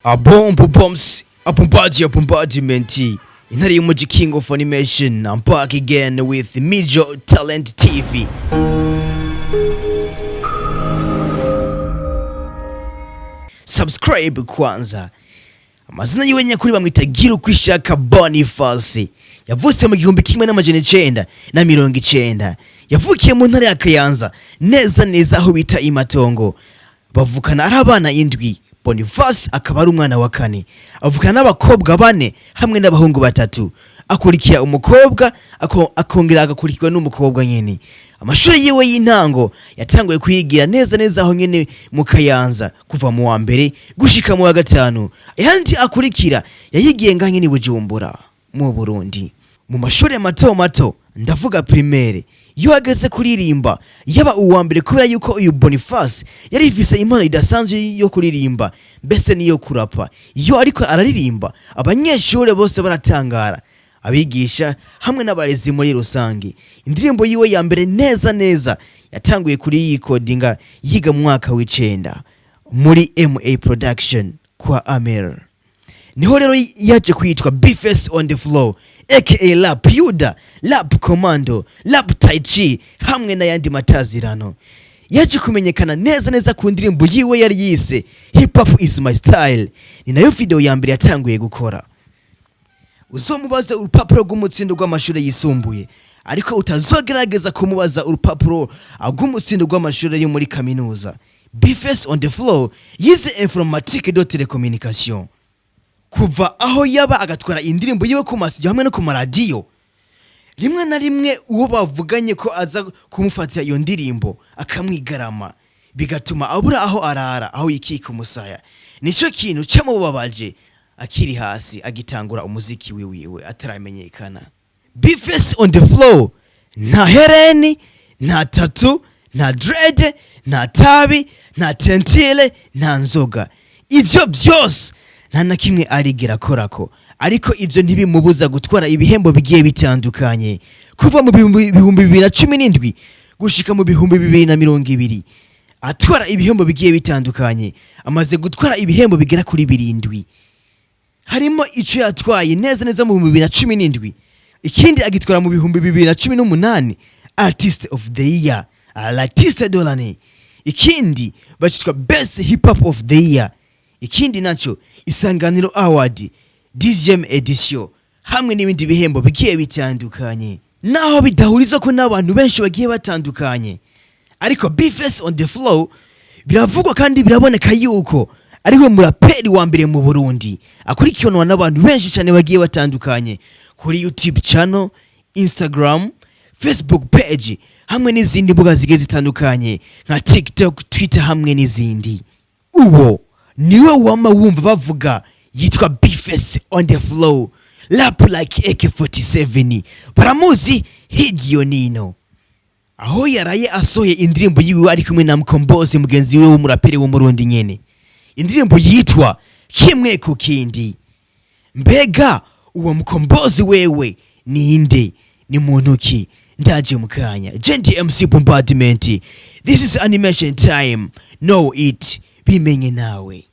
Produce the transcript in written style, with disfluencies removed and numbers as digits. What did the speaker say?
A bomb bombs, a bombardment. Intare y'umuji king of animation. I'm back again with Major Talent TV. Subscribe kwanza. Amazina yiwe nyakuri bamwita Girukwishaka Boniface. Yavutse mu 1990. Yavukiye mu ntara ya Kayanza, neza aho bita Imatongo. Bavukana ari abana indwi. Boniface akaba ari umwana wa kane. Avukana n'abakobwa bane hamwe n'abahungu batatu. Akurikira umukobwa akongera agakurikirwa n'umukobwa nyene. Amashuri yiwe y'intango yatanguye kuyigira neza aho nyene mu Kayanza kuva mu wa mbere gushika mu wa gatanu. Ayandi akurikira yayigiye nganye ni Bujumbura mu Burundi. Mu mashuri mato ndavuga primaire yo ageze kuririmba yaba uwa mbere kubera yuko uyu Boniface yari ifise impano idasanzwe yo kuririmba mbese niyo kurapa. Yo ariko araririmba abanyeshuri bose baratangara, abigisha hamwe n'abarezi muri rusange. Indirimbo yiwe ya mbere neza yatanguye kuri recordinga yiga mu mwaka w'9 muri MA production kwa Amel. Niho rero yaje kwitwa Boniface on the floor, aka Rap Yuda, Rap Commando, Rap Tai Chi hamwe n'ayandi matazirano. Yaje kumenyekana neza ku ndirimbo yiwe yari yise Hip Hop is my style. Ni nayo video ya mbere yatanguye gukora. Uzomubaza urupapuro rw'umutsindo rw'amashuri yisumbuye, ariko utazogerageza kumubaza urupapuro rw'umutsindo rw'amashuri yo muri kaminuza. Boniface on the floor yize informatique de télécommunication. Kuva aho yaba agatwara indirimbo yiwe ku masijyo hamwe no ku maradiyo. Rimwe na rimwe uwo bavuganye ko aza kumufatira iyo ndirimbo akamwigarama, bigatuma abura aho arara, aho yikika umusaya. Nico kintu cyamubabaje akiri hasi agitangura umuziki wiwe ataramenyekana. Boniface on the floor, nta hereni, nta tattoo, nta dread, nta tabi, nta tentile, nta nzoga. Ivyo byose nta na kimwe arigera korako, ariko ivyo ntibimubuza gutwara ibihembo bigiye bitandukanye. Kuva mu 2017 gushika mu 2020 atwara ibihembo bigiye bitandukanye. Amaze gutwara ibihembo bigera kuri 7. Harimo ico yatwaye neza mu 2017, ikindi agitwara mu 2018 Artist of the Year, L'artiste de l'année. Ikindi bacitwa Best Hip Hop of the Year. Ikindi nacho Isanganiro Award 10th edition hamwe n'ibindi bihembo bigiye bitandukanye. Naho bidahuriza ko n'abantu benshi bagiye batandukanye, ariko Boniface on the floor biravugwa kandi biraboneka yuko ariwe muraperi wa mbere mu Burundi akurikiranwa n'abantu benshi cyane bagiye batandukanye kuri YouTube channel, Instagram, Facebook page hamwe n'izindi mbuga zigiye zitandukanye nka TikTok, Twitter hamwe n'izindi. Uwo niwe wama wumva bavuga yitwa Boniface on the floor, rap like AK47. Baramuzi higiyo nino. Aho yaraye asoye indirimbo yiwe ari kumwe na Mkombozi mugenzi we w'umuraperi wo mu Burundi nyene. Indirimbo yitwa Kimwe ku Kindi. Mbega uwo Mkombozi wewe ninde? Ni muntu ki? Ndaje mukanya. Jendi MC Bombardment. This is animation time. Know it. Bimenye nawe.